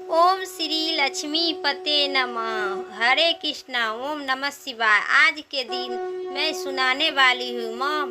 ओम श्री लक्ष्मी पते नमः। हरे कृष्णा। ओम नमः शिवाय। आज के दिन मैं सुनाने वाली हूँ माँ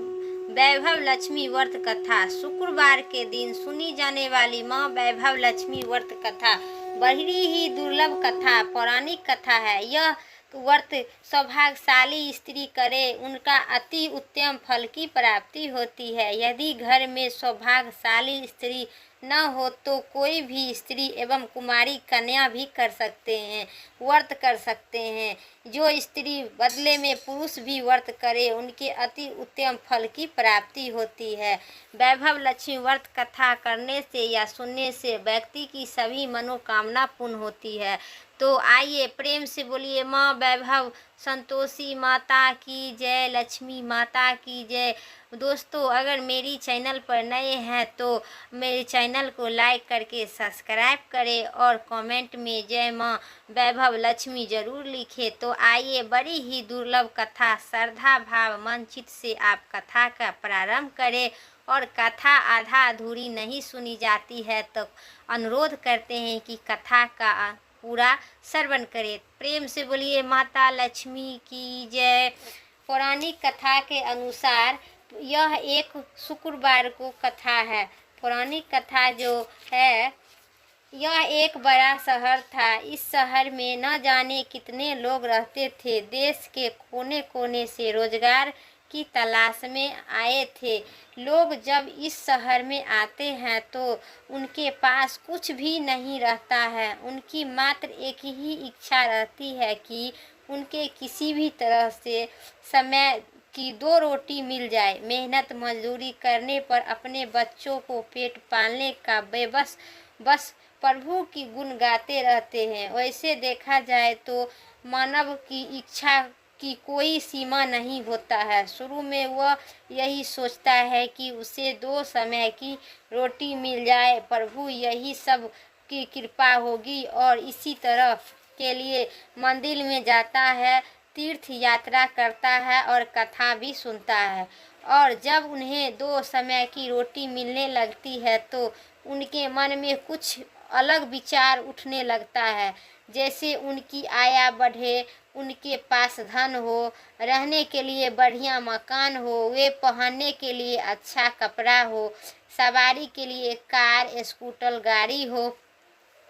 वैभव लक्ष्मी व्रत कथा। शुक्रवार के दिन सुनी जाने वाली माँ वैभव लक्ष्मी व्रत कथा बड़ी ही दुर्लभ कथा, पौराणिक कथा है। यह व्रत सौभाग्यशाली स्त्री करे उनका अति उत्तम फल की प्राप्ति होती है। यदि घर में सौभाग्यशाली स्त्री न हो तो कोई भी स्त्री एवं कुमारी कन्या भी कर सकते हैं, व्रत कर सकते हैं। जो स्त्री बदले में पुरुष भी व्रत करे उनके अति उत्तम फल की प्राप्ति होती है। वैभव लक्ष्मी व्रत कथा करने से या सुनने से व्यक्ति की सभी मनोकामना पूर्ण होती है। तो आइए प्रेम से बोलिए माँ वैभव संतोषी माता की जय, लक्ष्मी माता की जय। दोस्तों, अगर मेरी चैनल पर नए हैं तो मेरे चैनल को लाइक करके सब्सक्राइब करें और कमेंट में जय माँ वैभव लक्ष्मी जरूर लिखें। तो आइए बड़ी ही दुर्लभ कथा श्रद्धा भाव मन चित्त से आप कथा का प्रारंभ करें। और कथा आधा अधूरी नहीं सुनी जाती है तो अनुरोध करते हैं कि कथा का पूरा श्रवण करें। प्रेम से बोलिए माता लक्ष्मी की जय। पौराणिक कथा के अनुसार यह एक शुक्रवार को कथा है। पौराणिक कथा जो है, यह एक बड़ा शहर था। इस शहर में न जाने कितने लोग रहते थे। देश के कोने कोने से रोजगार की तलाश में आए थे। लोग जब इस शहर में आते हैं तो उनके पास कुछ भी नहीं रहता है। उनकी मात्र एक ही इच्छा रहती है कि उनके किसी भी तरह से समय की 2 रोटी मिल जाए। मेहनत मजदूरी करने पर अपने बच्चों को पेट पालने का बस प्रभु की गुण गाते रहते हैं। वैसे देखा जाए तो मानव की इच्छा की कोई सीमा नहीं होता है। शुरू में वह यही सोचता है कि उसे 2 समय की रोटी मिल जाए, प्रभु यही सब की कृपा होगी, और इसी तरह के लिए मंदिर में जाता है, तीर्थ यात्रा करता है और कथा भी सुनता है। और जब उन्हें 2 समय की रोटी मिलने लगती है तो उनके मन में कुछ अलग विचार उठने लगता है। जैसे उनकी आय बढ़े, उनके पास धन हो, रहने के लिए बढ़िया मकान हो, वे पहनने के लिए अच्छा कपड़ा हो, सवारी के लिए कार स्कूटर गाड़ी हो।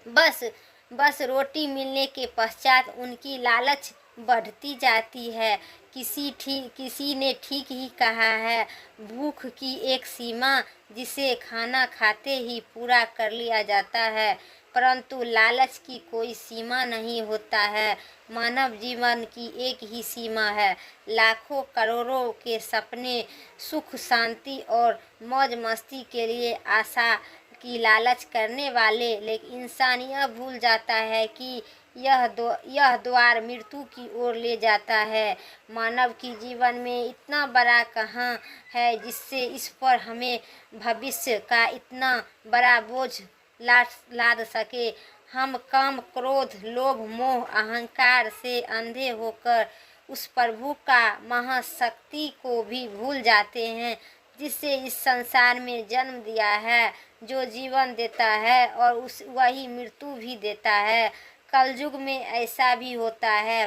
बस रोटी मिलने के पश्चात उनकी लालच बढ़ती जाती है। किसी ने ठीक ही कहा है, भूख की एक सीमा जिसे खाना खाते ही पूरा कर लिया जाता है, परंतु लालच की कोई सीमा नहीं होता है। मानव जीवन की एक ही सीमा है। लाखों करोड़ों के सपने, सुख शांति और मौज मस्ती के लिए आशा की लालच करने वाले, लेकिन इंसान यह भूल जाता है कि यह द्वार मृत्यु की ओर ले जाता है। मानव की जीवन में इतना बड़ा कहाँ है जिससे इस पर हमें भविष्य का इतना बड़ा बोझ लाद सके। हम काम क्रोध लोभ मोह अहंकार से अंधे होकर उस प्रभु का महाशक्ति को भी भूल जाते हैं जिससे इस संसार में जन्म दिया है, जो जीवन देता है और वही मृत्यु भी देता है। कलयुग में ऐसा भी होता है।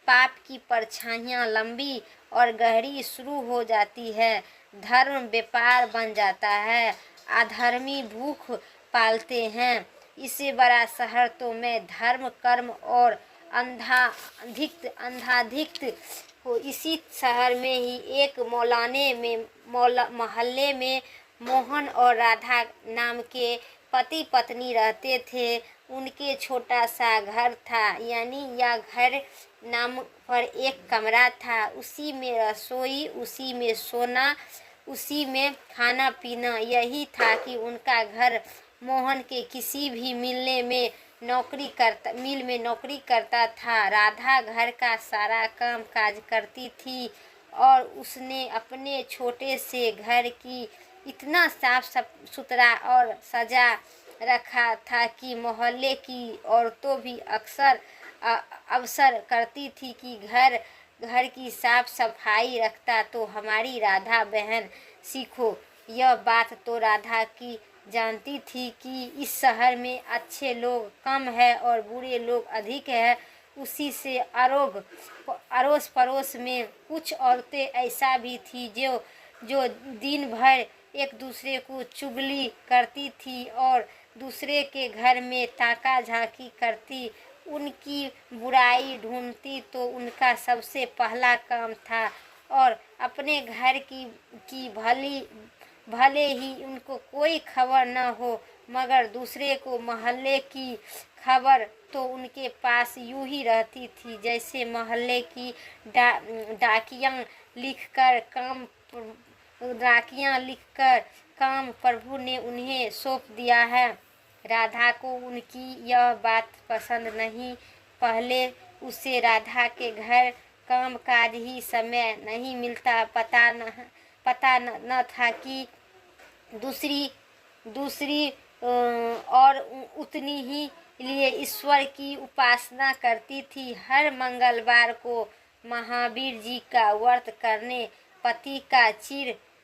पाप की परछाइयाँ लंबी और गहरी शुरू हो जाती है। धर्म व्यापार बन जाता है, अधर्मी भूख पालते हैं। इससे बड़ा शहर तो मैं धर्म कर्म और अंधाधिक्त हो। इसी शहर में ही एक मोहल्ले में मोहन और राधा नाम के पति पत्नी रहते थे। उनके छोटा सा घर था, यानी या घर नाम पर एक कमरा था। उसी में रसोई, उसी में सोना, उसी में खाना पीना। यही था कि उनका घर। मोहन के किसी भी मिल में नौकरी करता था। राधा घर का सारा काम काज करती थी और उसने अपने छोटे से घर की इतना साफ सुथरा और सजा रखा था कि मोहल्ले की औरतों भी अवसर करती थी कि घर की साफ सफाई रखता तो हमारी राधा बहन सीखो। यह बात तो राधा की जानती थी कि इस शहर में अच्छे लोग कम है और बुरे लोग अधिक है, उसी से अड़ोस पड़ोस में कुछ औरतें ऐसा भी थी जो दिन भर एक दूसरे को चुगली करती थी और दूसरे के घर में ताका झांकी करती, उनकी बुराई ढूंढती तो उनका सबसे पहला काम था। और अपने घर की भले ही उनको कोई खबर न हो, मगर दूसरे को मोहल्ले की खबर तो उनके पास यूं ही रहती थी जैसे मोहल्ले की डाकियां लिखकर काम प्रभु ने उन्हें सौंप दिया है। राधा को उनकी यह बात पसंद नहीं। पहले उसे राधा के घर कामकाज ही समय नहीं मिलता, पता न था कि दूसरी और उतनी ही लिए ईश्वर की उपासना करती थी। हर मंगलवार को महावीर जी का व्रत करने, पति का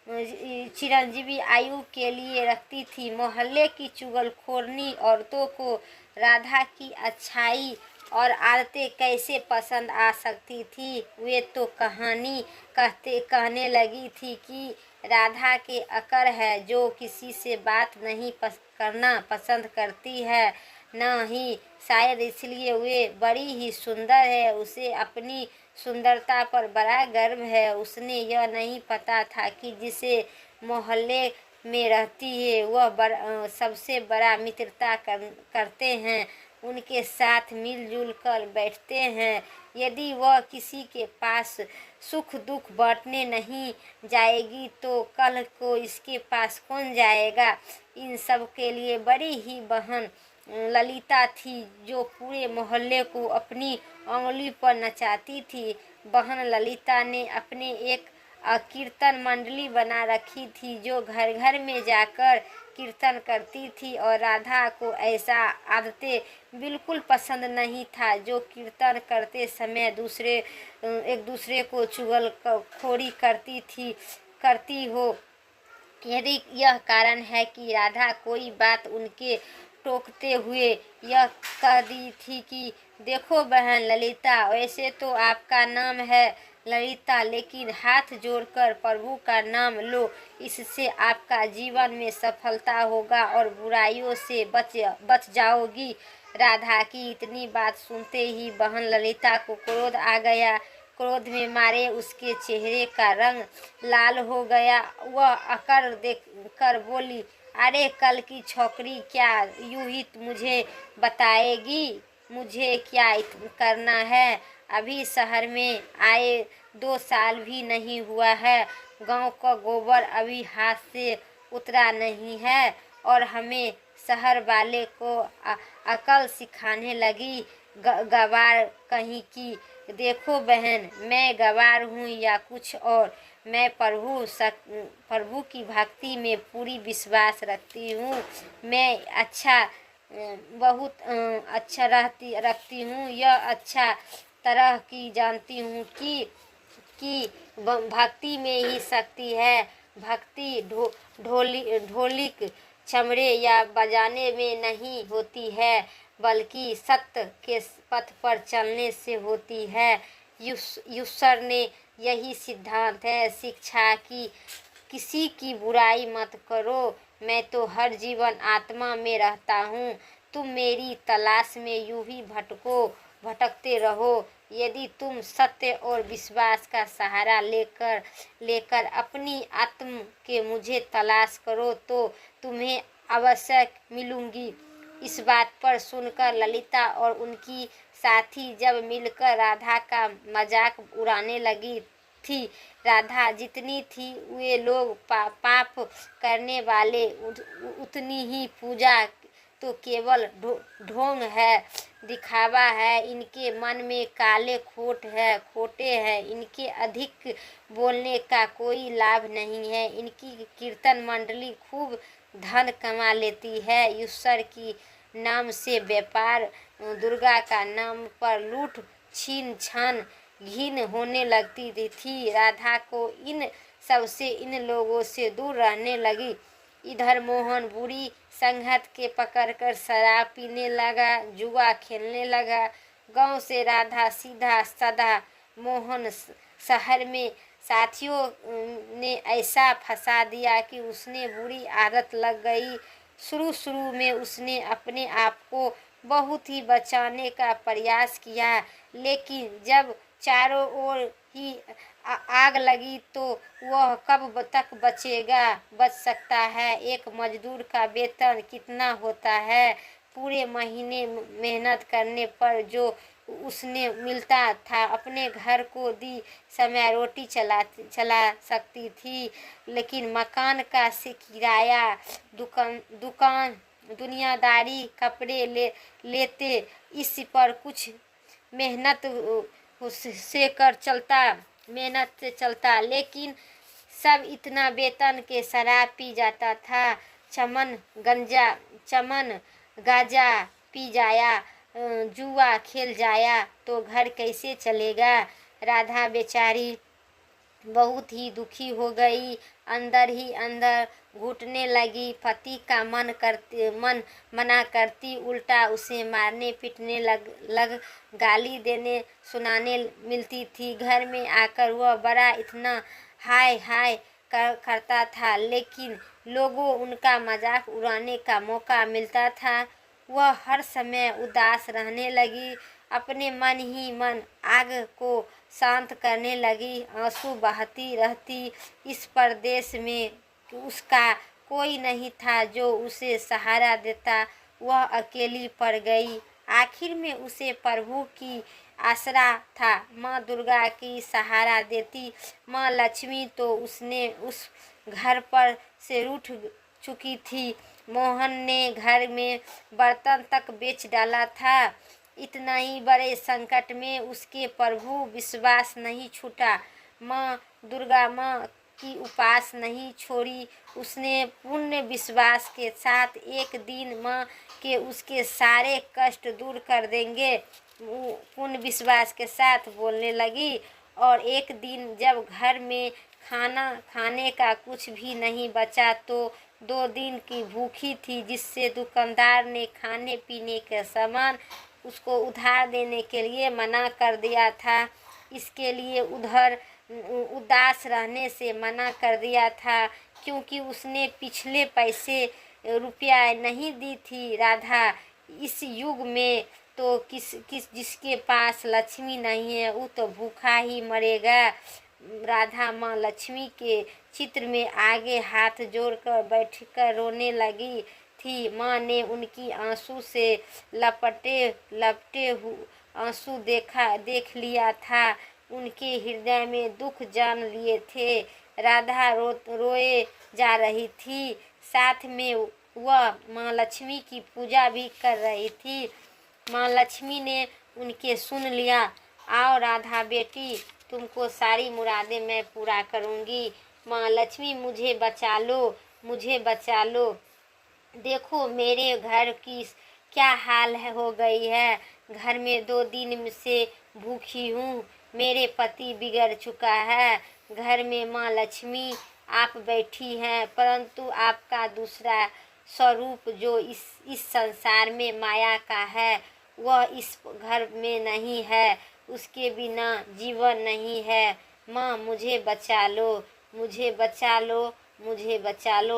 चिरंजीवी आयु के लिए रखती थी। मोहल्ले की चुगलखोरनी औरतों को राधा की अच्छाई और आदतें कैसे पसंद आ सकती थी। वे तो कहने लगी थी कि राधा के अकड़ है, जो किसी से बात नहीं करना पसंद करती है, न ही शायद इसलिए वे बड़ी ही सुंदर है, उसे अपनी सुंदरता पर बड़ा गर्व है। उसने यह नहीं पता था कि जिसे मोहल्ले में रहती है वह सबसे बड़ा मित्रता करते हैं, उनके साथ मिलजुल कर बैठते हैं। यदि वह किसी के पास सुख दुख बांटने नहीं जाएगी तो कल को इसके पास कौन जाएगा। इन सब के लिए बड़ी ही बहन ललिता थी, जो पूरे मोहल्ले को अपनी उंगली पर नचाती थी। बहन ललिता ने अपने एक कीर्तन मंडली बना रखी थी, जो घर घर में जाकर कीर्तन करती थी और राधा को ऐसा आदतें बिल्कुल पसंद नहीं था जो कीर्तन करते समय एक दूसरे को चुगलखोरी करती हो। यदि यह कारण है कि राधा कोई बात उनके टोकते हुए यह कह दी थी कि देखो बहन ललिता, वैसे तो आपका नाम है ललिता, लेकिन हाथ जोड़कर प्रभु का नाम लो, इससे आपका जीवन में सफलता होगा और बुराइयों से बच जाओगी। राधा की इतनी बात सुनते ही बहन ललिता को क्रोध आ गया। क्रोध में मारे उसके चेहरे का रंग लाल हो गया। वह अकड़ देख कर बोली, अरे कल की छोकरी, क्या यूं ही मुझे बताएगी मुझे क्या करना है। अभी शहर में आए 2 साल भी नहीं हुआ है, गांव का गोबर अभी हाथ से उतरा नहीं है और हमें शहर वाले को अकल सिखाने लगी। गवार कहीं की। देखो बहन, मैं गवार हूँ या कुछ और, मैं प्रभु की भक्ति में पूरी विश्वास रखती हूँ। मैं बहुत अच्छा रखती हूँ। यह अच्छा तरह की जानती हूँ कि भक्ति में ही शक्ति है। भक्ति ढोलिक चमड़े या बजाने में नहीं होती है, बल्कि सत्य के पथ पर चलने से होती है। ईश्वर ने यही सिद्धांत है शिक्षा की, किसी की बुराई मत करो। मैं तो हर जीवन आत्मा में रहता हूँ, तुम मेरी तलाश में यूं ही भटकते रहो। यदि तुम सत्य और विश्वास का सहारा लेकर अपनी आत्म के मुझे तलाश करो तो तुम्हें अवश्य मिलूंगी। इस बात पर सुनकर ललिता और उनकी साथी जब मिलकर राधा का मजाक उड़ाने लगी थी। राधा जितनी थी वे लोग पाप करने वाले, उतनी ही पूजा तो केवल ढोंग है, दिखावा है। इनके मन में काले खोटे हैं। इनके अधिक बोलने का कोई लाभ नहीं है। इनकी कीर्तन मंडली खूब धन कमा लेती है। ईश्वर की नाम से व्यापार, दुर्गा का नाम पर लूट छीन छान घिन होने लगती थी। राधा को इन लोगों से दूर रहने लगी। इधर मोहन बुरी संगत के पकड़कर शराब पीने लगा, जुआ खेलने लगा। गांव से राधा सीधा सदा मोहन शहर में साथियों ने ऐसा फंसा दिया कि उसने बुरी आदत लग गई। शुरू शुरू में उसने अपने आप को बहुत ही बचाने का प्रयास किया, लेकिन जब चारों ओर ही आग लगी तो वह कब तक बच सकता है। एक मजदूर का वेतन कितना होता है? पूरे महीने मेहनत करने पर जो उसने मिलता था, अपने घर को दी समय रोटी चला सकती थी, लेकिन मकान का से किराया, दुकान दुनियादारी, कपड़े लेते, इस पर कुछ मेहनत से चलता, लेकिन सब इतना वेतन के शराब पी जाता था। चमन गाजा पी जाया, जुआ खेल जाया तो घर कैसे चलेगा। राधा बेचारी बहुत ही दुखी हो गई, अंदर ही अंदर घुटने लगी। पति का मन मना करती, उल्टा उसे मारने पीटने लग गाली देने सुनाने मिलती थी। घर में आकर वह बड़ा इतना हाय हाय करता था, लेकिन लोगों उनका मजाक उड़ाने का मौका मिलता था। वह हर समय उदास रहने लगी, अपने मन ही मन आग को शांत करने लगी, आंसू बहाती रहती। इस परदेश में उसका कोई नहीं था जो उसे सहारा देता, वह अकेली पड़ गई। आखिर में उसे प्रभु की आसरा था, माँ दुर्गा की सहारा देती। माँ लक्ष्मी तो उसने उस घर पर से रूठ चुकी थी। मोहन ने घर में बर्तन तक बेच डाला था। इतना ही बड़े संकट में उसके प्रभु विश्वास नहीं छूटा। माँ दुर्गा माँ की उपास नहीं छोड़ी। उसने पूर्ण विश्वास के साथ एक दिन माँ के उसके सारे कष्ट दूर कर देंगे पूर्ण विश्वास के साथ बोलने लगी। और एक दिन जब घर में खाना खाने का कुछ भी नहीं बचा तो 2 दिन की भूखी थी, जिससे दुकानदार ने खाने पीने के सामान उसको उधार देने के लिए मना कर दिया था। इसके लिए उदास रहने से मना कर दिया था, क्योंकि उसने पिछले पैसे रुपया नहीं दी थी। राधा इस युग में तो जिसके पास लक्ष्मी नहीं है वो तो भूखा ही मरेगा। राधा माँ लक्ष्मी के चित्र में आगे हाथ जोड़कर बैठकर रोने लगी थी। माँ ने उनकी आंसू से लपटे आंसू देख लिया था, उनके हृदय में दुख जान लिए थे। राधा रोए जा रही थी, साथ में वह माँ लक्ष्मी की पूजा भी कर रही थी। माँ लक्ष्मी ने उनके सुन लिया। आओ राधा बेटी, तुमको सारी मुरादें मैं पूरा करूँगी। माँ लक्ष्मी मुझे बचा लो। देखो मेरे घर की क्या हाल हो गई है। घर में 2 दिन से भूखी हूँ, मेरे पति बिगड़ चुका है। घर में माँ लक्ष्मी आप बैठी हैं, परंतु आपका दूसरा स्वरूप जो इस संसार में माया का है वह इस घर में नहीं है। उसके बिना जीवन नहीं है। माँ मुझे बचा लो।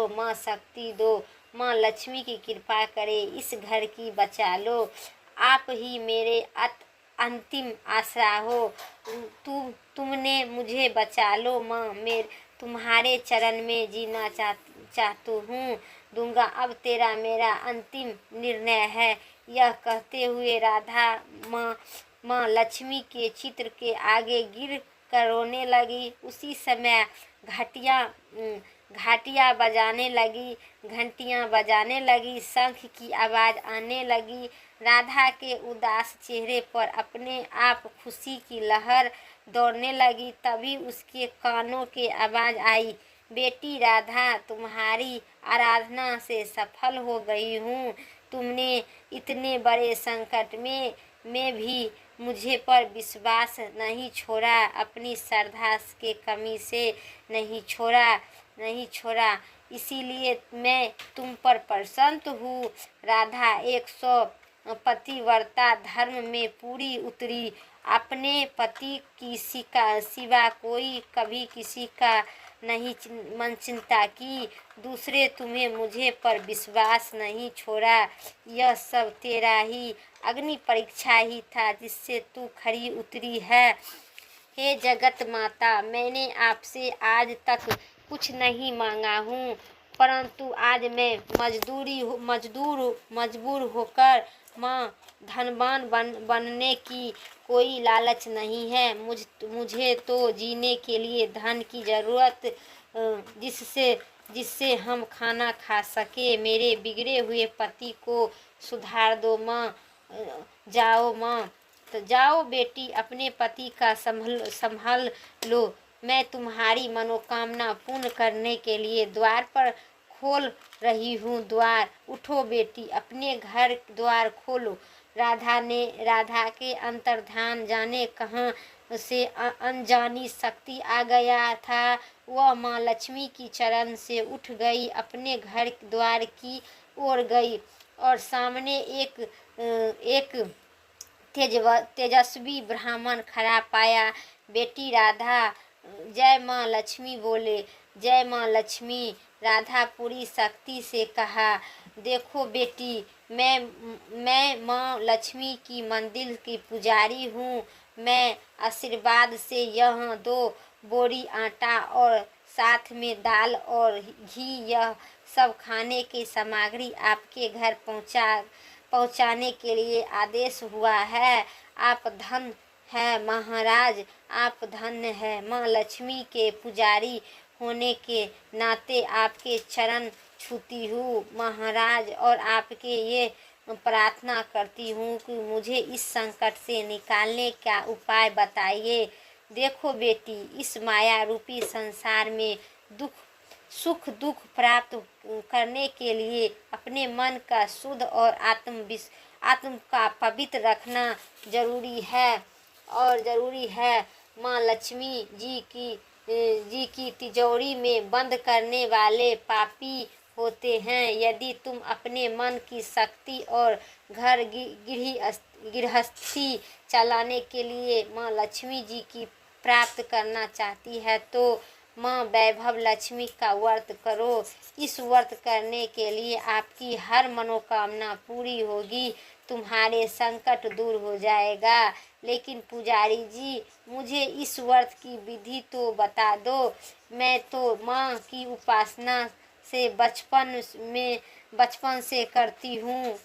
माँ शक्ति दो। माँ लक्ष्मी की कृपा करे, इस घर की बचा लो। आप ही मेरे अंतिम आसरा हो। तुमने मुझे बचा लो माँ, मैं तुम्हारे चरण में जीना चाहती हूँ। दूंगा अब तेरा मेरा अंतिम निर्णय है। यह कहते हुए राधा माँ लक्ष्मी के चित्र के आगे गिर कर रोने लगी। उसी समय घंटियाँ बजाने लगी, शंख की आवाज़ आने लगी। राधा के उदास चेहरे पर अपने आप खुशी की लहर दौड़ने लगी। तभी उसके कानों के आवाज़ आई, बेटी राधा, तुम्हारी आराधना से सफल हो गई हूँ। तुमने इतने बड़े संकट में भी मुझे पर विश्वास नहीं छोड़ा, अपनी श्रद्धा के कमी से नहीं छोड़ा। इसीलिए मैं तुम पर प्रसन्न हूँ। राधा 100 पतिव्रता धर्म में पूरी उतरी। अपने पति की सिवा कोई कभी किसी का नहीं मन चिंता की। दूसरे तुम्हें मुझे पर विश्वास नहीं छोड़ा। यह सब तेरा ही अग्नि परीक्षा ही था जिससे तू खरी उतरी है। हे जगत माता, मैंने आपसे आज तक कुछ नहीं मांगा हूँ, परंतु आज मैं मजबूर होकर माँ धनवान बनने की कोई लालच नहीं है। मुझे तो जीने के लिए धन की जरूरत, जिससे हम खाना खा सके। मेरे बिगड़े हुए पति को सुधार दो माँ। जाओ माँ, तो जाओ बेटी, अपने पति का संभाल लो। मैं तुम्हारी मनोकामना पूर्ण करने के लिए द्वार पर खोल रही हूँ द्वार। उठो बेटी, अपने घर द्वार खोलो। राधा के अंतर्ध्यान जाने कहाँ से अनजानी शक्ति आ गया था। वह माँ लक्ष्मी की चरण से उठ गई, अपने घर द्वार की ओर गई और सामने एक तेजस्वी ब्राह्मण खड़ा पाया। बेटी राधा, जय माँ लक्ष्मी बोले। जय माँ लक्ष्मी। राधा पूरी शक्ति से कहा, देखो बेटी, मैं माँ लक्ष्मी की मंदिर की पुजारी हूँ। मैं आशीर्वाद से यहाँ 2 बोरी आटा और साथ में दाल और घी, यह सब खाने की सामग्री आपके घर पहुँचाने के लिए आदेश हुआ है। आप धन है महाराज, आप धन्य है। माँ लक्ष्मी के पुजारी होने के नाते आपके चरण छूती हूँ महाराज, और आपके ये प्रार्थना करती हूँ कि मुझे इस संकट से निकालने का उपाय बताइए। देखो बेटी, इस माया रूपी संसार में सुख दुख प्राप्त करने के लिए अपने मन का शुद्ध और आत्म का पवित्र रखना जरूरी है। माँ लक्ष्मी जी की तिजोरी में बंद करने वाले पापी होते हैं। यदि तुम अपने मन की शक्ति और घर गृहस्थी चलाने के लिए माँ लक्ष्मी जी की प्राप्त करना चाहती है तो माँ वैभव लक्ष्मी का व्रत करो। इस व्रत करने के लिए आपकी हर मनोकामना पूरी होगी, तुम्हारे संकट दूर हो जाएगा। लेकिन पुजारी जी, मुझे इस व्रत की विधि तो बता दो। मैं तो माँ की उपासना से बचपन से करती हूँ,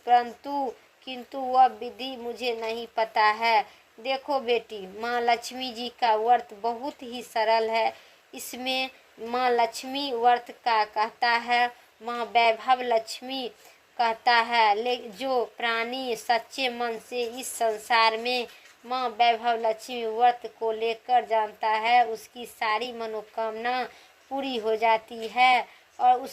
किंतु वह विधि मुझे नहीं पता है। देखो बेटी, माँ लक्ष्मी जी का व्रत बहुत ही सरल है। इसमें माँ लक्ष्मी व्रत का कहता है, माँ वैभव लक्ष्मी कहता है। जो प्राणी सच्चे मन से इस संसार में माँ वैभव लक्ष्मी व्रत को लेकर जानता है, उसकी सारी मनोकामना पूरी हो जाती है और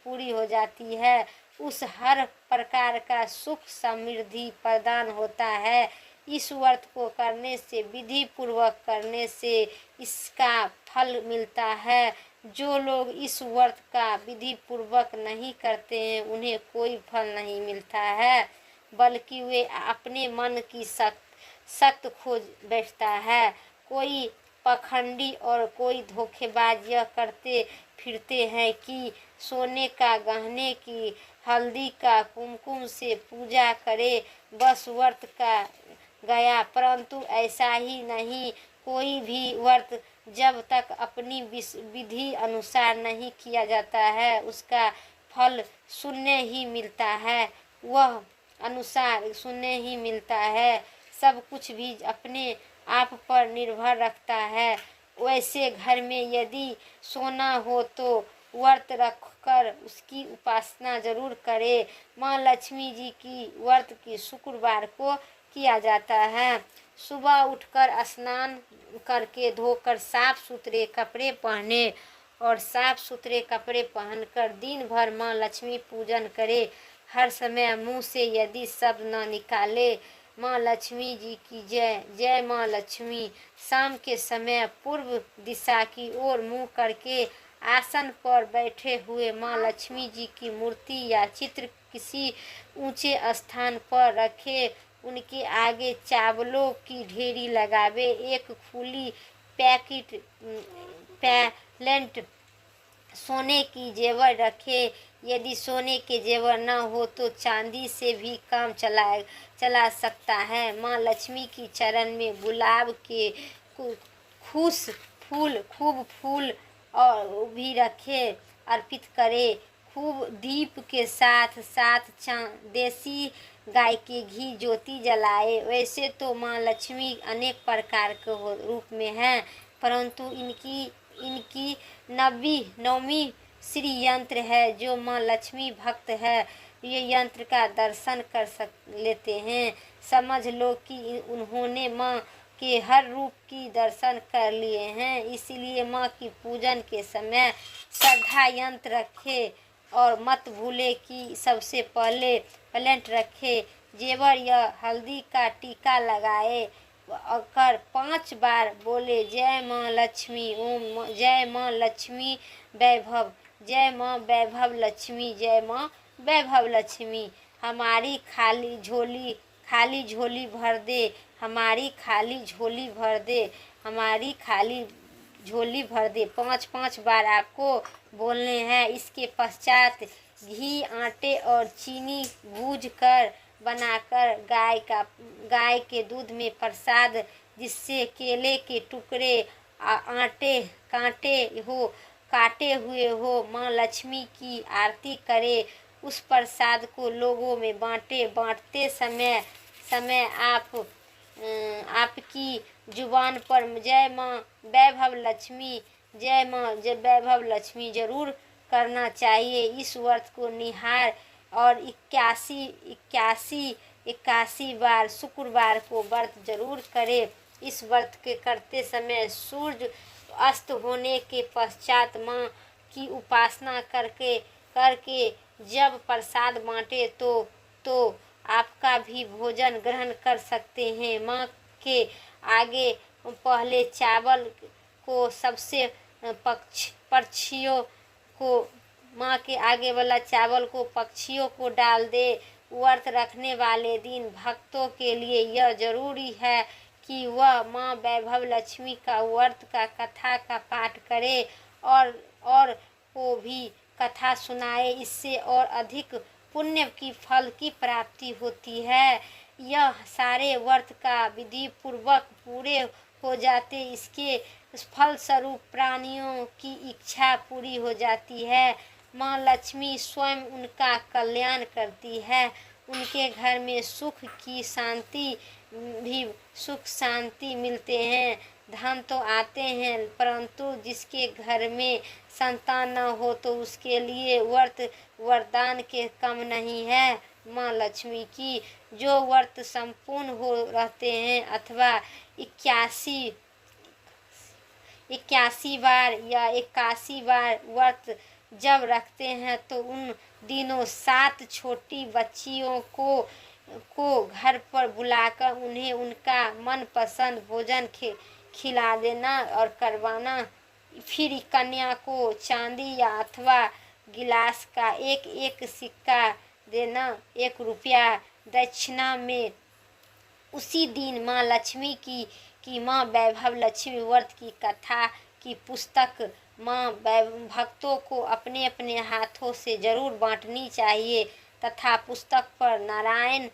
पूरी हो जाती है। उस हर प्रकार का सुख समृद्धि प्रदान होता है। इस व्रत को करने से, विधि पूर्वक करने से इसका फल मिलता है। जो लोग इस व्रत का विधि पूर्वक नहीं करते हैं, उन्हें कोई फल नहीं मिलता है, बल्कि वे अपने मन की सख्त खोज बैठता है। कोई पखंडी और कोई धोखेबाज यह करते फिरते हैं कि सोने का गहने की, हल्दी का, कुमकुम से पूजा करे, बस व्रत का गया। परंतु ऐसा ही नहीं। कोई भी व्रत जब तक अपनी विधि अनुसार नहीं किया जाता है, उसका फल शून्य ही मिलता है। वह अनुसार शून्य ही मिलता है। सब कुछ भी अपने आप पर निर्भर रखता है। वैसे घर में यदि सोना हो तो व्रत रखकर उसकी उपासना जरूर करे। माँ लक्ष्मी जी की व्रत की शुक्रवार को किया जाता है। सुबह उठकर स्नान करके धोकर साफ सुथरे कपड़े पहने और साफ सुथरे कपड़े पहनकर दिन भर माँ लक्ष्मी पूजन करे। हर समय मुंह से यदि शब्द न निकाले, माँ लक्ष्मी जी की जय, जय माँ लक्ष्मी। शाम के समय पूर्व दिशा की ओर मुंह करके आसन पर बैठे हुए माँ लक्ष्मी जी की मूर्ति या चित्र किसी ऊंचे स्थान पर रखे, उनके आगे चावलों की ढेरी लगावे, एक खुली पैकेट पैलेंट सोने की जेवर रखे। यदि सोने के जेवर न हो तो चांदी से भी काम चला सकता है। माँ लक्ष्मी की चरण में गुलाब के खूब फूल और भी रखे, अर्पित करे। खूब दीप के साथ साथ देसी गाय के घी ज्योति जलाए। वैसे तो माँ लक्ष्मी अनेक प्रकार के रूप में हैं, परंतु इनकी नवमी श्री यंत्र है। जो माँ लक्ष्मी भक्त है ये यंत्र का दर्शन कर लेते हैं। समझ लो कि उन्होंने माँ के हर रूप की दर्शन कर लिए हैं। इसलिए माँ की पूजन के समय श्रद्धा यंत्र रखे और मत भूले कि सबसे पहले प्लेट रखे, जेवर या हल्दी का टीका लगाए कर 5 बार बोले जय माँ लक्ष्मी, ओम जय माँ लक्ष्मी वैभव, जय माँ वैभव लक्ष्मी, जय माँ वैभव लक्ष्मी। हमारी खाली झोली भर दे, हमारी खाली झोली भर दे, हमारी खाली झोली भर दे। 5 बार आपको बोलने हैं। इसके पश्चात घी, आटे और चीनी भूज कर बनाकर गाय के दूध में प्रसाद, जिससे केले के टुकड़े आटे काटे हुए हो, माँ लक्ष्मी की आरती करे। उस प्रसाद को लोगों में बांटते समय आपकी जुबान पर जय माँ वैभव लक्ष्मी, जय माँ वैभव लक्ष्मी जरूर करना चाहिए। इस व्रत को निहार और 81 बार शुक्रवार को व्रत जरूर करे। इस व्रत के करते समय सूर्य अस्त होने के पश्चात माँ की उपासना करके जब प्रसाद बांटे तो आपका भी भोजन ग्रहण कर सकते हैं। माँ के आगे पहले चावल को सबसे पक्षियों को माँ के आगे वाला चावल को पक्षियों को डाल दे। व्रत रखने वाले दिन भक्तों के लिए यह जरूरी है कि वह माँ वैभव लक्ष्मी का व्रत का कथा का पाठ करे और को भी कथा सुनाए। इससे और अधिक पुण्य की फल की प्राप्ति होती है। यह सारे व्रत का विधि पूर्वक पूरे हो जाते, इसके फल स्वरूप प्राणियों की इच्छा पूरी हो जाती है। माँ लक्ष्मी स्वयं उनका कल्याण करती है। उनके घर में सुख शांति मिलते हैं। धन तो आते हैं, परंतु जिसके घर में संतान न हो तो उसके लिए वरदान के कम नहीं है। माँ लक्ष्मी की जो व्रत संपूर्ण हो रहते हैं अथवा 81 बार या 81 बार व्रत जब रखते हैं तो उन दिनों 7 छोटी बच्चियों को घर पर बुलाकर उन्हें उनका मनपसंद भोजन खिला देना और करवाना। फिर कन्या को चांदी या अथवा गिलास का एक सिक्का देना, 1 रुपया दक्षिणा में। उसी दिन माँ लक्ष्मी की माँ वैभव लक्ष्मी व्रत की कथा की पुस्तक माँ भक्तों को अपने अपने हाथों से जरूर बांटनी चाहिए तथा पुस्तक पर नारायण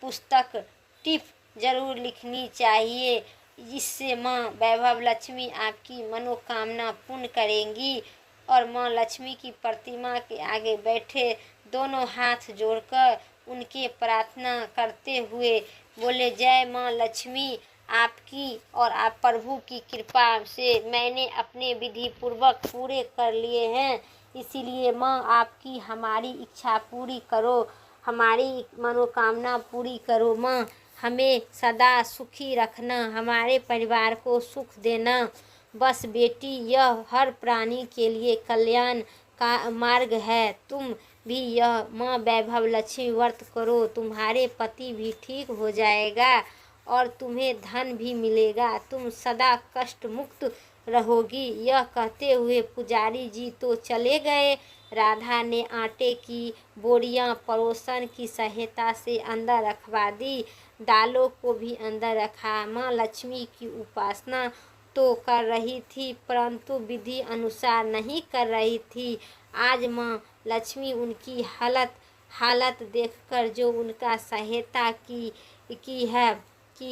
पुस्तक टिप जरूर लिखनी चाहिए, जिससे माँ वैभव लक्ष्मी आपकी मनोकामना पूर्ण करेंगी। और माँ लक्ष्मी की प्रतिमा के आगे बैठे दोनों हाथ जोड़कर उनके प्रार्थना करते हुए बोले जय माँ लक्ष्मी, आपकी और आप प्रभु की कृपा से मैंने अपने विधि पूर्वक पूरे कर लिए हैं। इसीलिए माँ आपकी हमारी इच्छा पूरी करो, हमारी मनोकामना पूरी करो। माँ हमें सदा सुखी रखना, हमारे परिवार को सुख देना। बस बेटी, यह हर प्राणी के लिए कल्याण का मार्ग है। तुम भी यह माँ वैभव लक्ष्मी व्रत करो, तुम्हारे पति भी ठीक हो जाएगा और तुम्हें धन भी मिलेगा। तुम सदा कष्ट मुक्त रहोगी। यह कहते हुए पुजारी जी तो चले गए। राधा ने आटे की बोरियां पड़ोसन की सहायता से अंदर रखवा दी। दालों को भी अंदर रखा। माँ लक्ष्मी की उपासना तो कर रही थी, परंतु विधि अनुसार नहीं कर रही थी। आज माँ लक्ष्मी उनकी हालत देखकर जो उनका सहायता की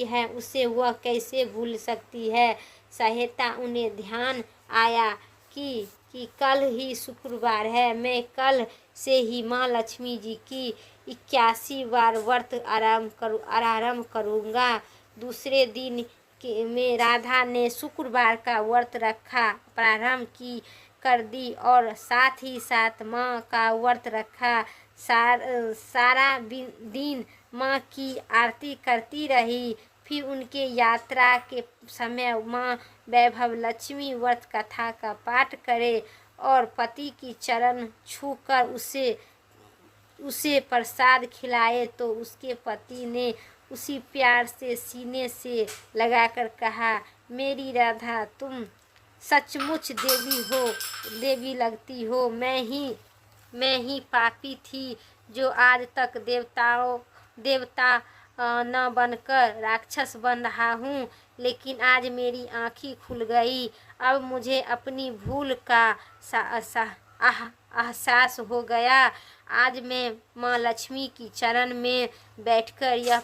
है उसे वह कैसे भूल सकती है। सहायता उन्हें ध्यान आया कि कल ही शुक्रवार है। मैं कल से ही माँ लक्ष्मी जी की 81 बार व्रत आरंभ करूँगा। दूसरे दिन में राधा ने शुक्रवार का व्रत रखा प्रारंभ कर दी और साथ ही साथ माँ का व्रत रखा। सारा दिन माँ की आरती करती रही। फिर उनके यात्रा के समय माँ वैभव लक्ष्मी व्रत कथा का पाठ करे और पति की चरण छूकर उसे प्रसाद खिलाए तो उसके पति ने उसी प्यार से सीने से लगाकर कहा, मेरी राधा तुम सचमुच देवी लगती हो। मैं ही पापी थी जो आज तक देवता न बनकर राक्षस बन रहा हूँ, लेकिन आज मेरी आँखें खुल गई। अब मुझे अपनी भूल का एहसास हो गया। आज मैं माँ लक्ष्मी की चरण में बैठकर यह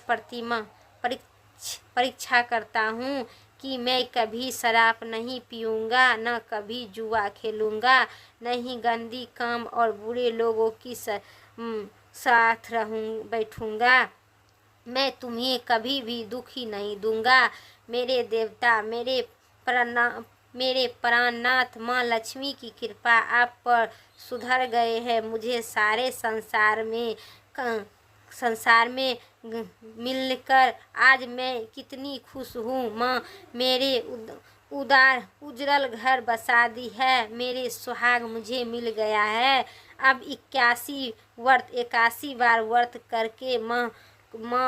परीक्षा करता हूँ कि मैं कभी शराब नहीं पीऊँगा, न कभी जुआ खेलूँगा, न ही गंदी काम और बुरे लोगों की साथ बैठूँगा। मैं तुम्हें कभी भी दुखी नहीं दूंगा। मेरे देवता, मेरे प्राणनाथ माँ लक्ष्मी की कृपा आप पर सुधर गए हैं। मुझे सारे संसार में मिलकर आज मैं कितनी खुश हूँ। माँ मेरे उजरल घर बसा दी है। मेरे सुहाग मुझे मिल गया है। अब 81 बार व्रत करके माँ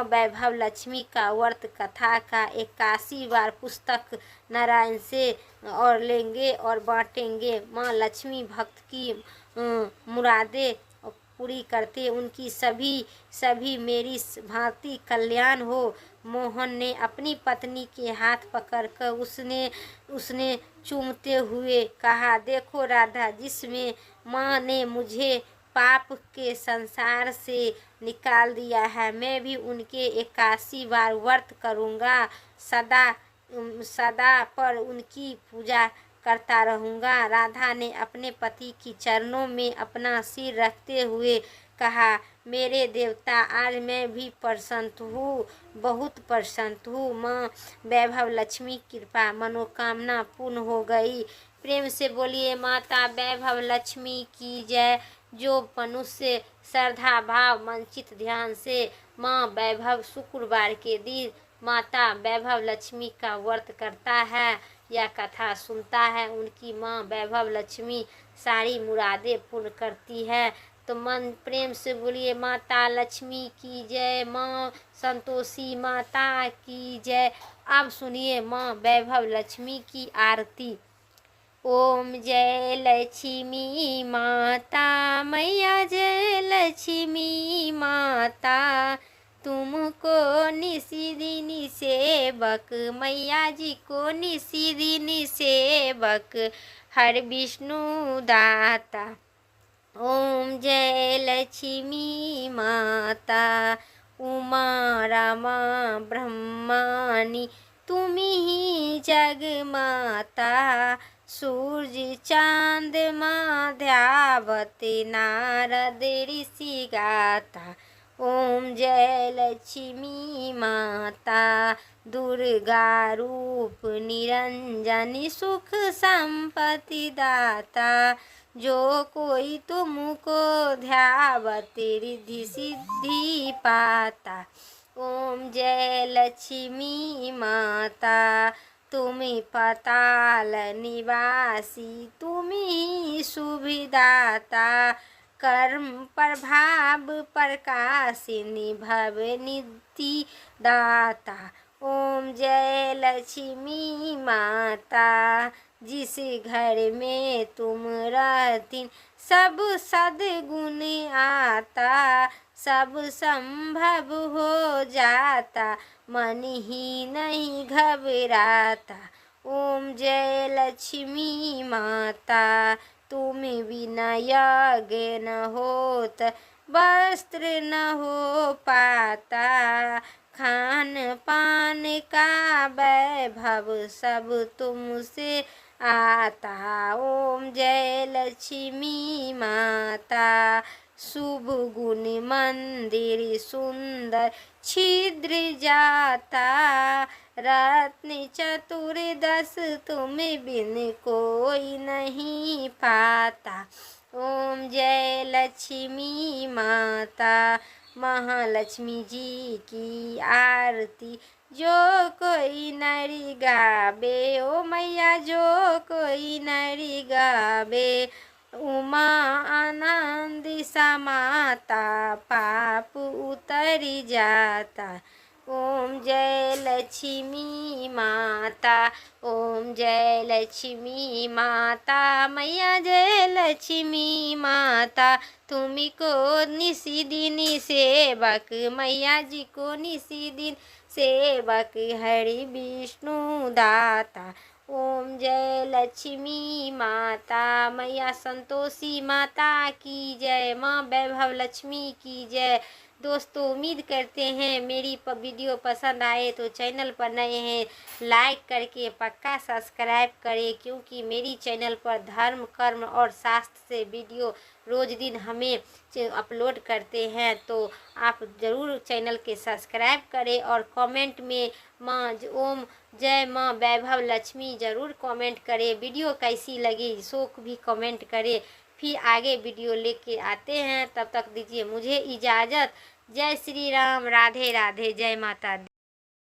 वैभव लक्ष्मी का व्रत कथा का 81 बार पुस्तक नारायण से और लेंगे और बांटेंगे। माँ लक्ष्मी भक्त की मुरादें पूरी करते, उनकी सभी मेरी भांति कल्याण हो। मोहन ने अपनी पत्नी के हाथ पकड़कर उसने चूमते हुए कहा, देखो राधा, जिसमें माँ ने मुझे पाप के संसार से निकाल दिया है, मैं भी उनके 81 बार व्रत करूँगा। सदा पर उनकी पूजा करता रहूँगा। राधा ने अपने पति की चरणों में अपना सिर रखते हुए कहा, मेरे देवता, आज मैं भी प्रसन्न हूँ, बहुत प्रसन्न हूँ। माँ वैभव लक्ष्मी कृपा मनोकामना पूर्ण हो गई। प्रेम से बोलिए माता वैभव लक्ष्मी की जय। जो मनुष्य श्रद्धा भाव मंचित ध्यान से माँ वैभव शुक्रवार के दिन माता वैभव लक्ष्मी का व्रत करता है या कथा सुनता है, उनकी माँ वैभव लक्ष्मी सारी मुरादें पूर्ण करती है। तो मन प्रेम से बोलिए माता लक्ष्मी की जय, माँ संतोषी माता की जय। अब सुनिए माँ वैभव लक्ष्मी की आरती। ओम जय लक्ष्मी माता मैया, जय लक्ष्मी माता, तुमको निशिदिन सेवक, मैया जी को निशिदिन सेवक, हर विष्णु दाता। ओम जय लक्ष्मी माता, उमा रमा ब्रह्मानी, तुमी ही जग माता, सूर्य चांद माध्यावती, नारद ऋषि गाता। ओम जय लक्ष्मी माता, दुर्गा रूप निरंजनी, सुख संपत्ति दाता, जो कोई तुमको ध्यावती, रिद्धि सिद्धि पाता। ओम जय लक्ष्मी माता, तुम्ही पाताल निवासी, तुम्ही सुविदाता, कर्म प्रभाव प्रकाशिनी, भव निधि दाता। ओम जय लक्ष्मी माता, जिस घर में तुम रहती सब सद्गुण आता, सब संभव हो जाता, मन ही नहीं घबराता। ओम जय लक्ष्मी माता, तुम बिना यज्ञ न होत, वस्त्र न हो पाता, खान पान का वैभव सब तुमसे आता। ओम जय लक्ष्मी माता, शुभ गुण मंदिर सुंदर छिद्र जाता, रत्न चतुर्दश तुम बिन कोई नहीं पाता। ओम जय लक्ष्मी माता, महालक्ष्मी जी की आरती जो कोई नरी गावे, ओ मैया जो कोई नरी गावे, उमा आनंद समाता, पाप उतर जाता। ओम जय लक्ष्मी माता, ओम जय लक्ष्मी माता, मैया जय लक्ष्मी माता, तुम्ही को निसी दिन सेवक, मैया जी को निसी दिन सेवक, हरि विष्णु दाता। ओम जय लक्ष्मी माता, मैया संतोषी माता की जय, माँ वैभव लक्ष्मी की जय। दोस्तों उम्मीद करते हैं मेरी वीडियो पसंद आए तो चैनल पर नए हैं लाइक करके पक्का सब्सक्राइब करें, क्योंकि मेरी चैनल पर धर्म कर्म और शास्त्र से वीडियो रोज दिन हमें अपलोड करते हैं। तो आप ज़रूर चैनल के सब्सक्राइब करें और कमेंट में माँ ओम जय माँ वैभव लक्ष्मी ज़रूर कमेंट करें। वीडियो कैसी लगी सो भी कमेंट करें, फिर आगे वीडियो लेके आते हैं। तब तक दीजिए मुझे इजाज़त। जय श्री राम, राधे राधे, जय माता दी।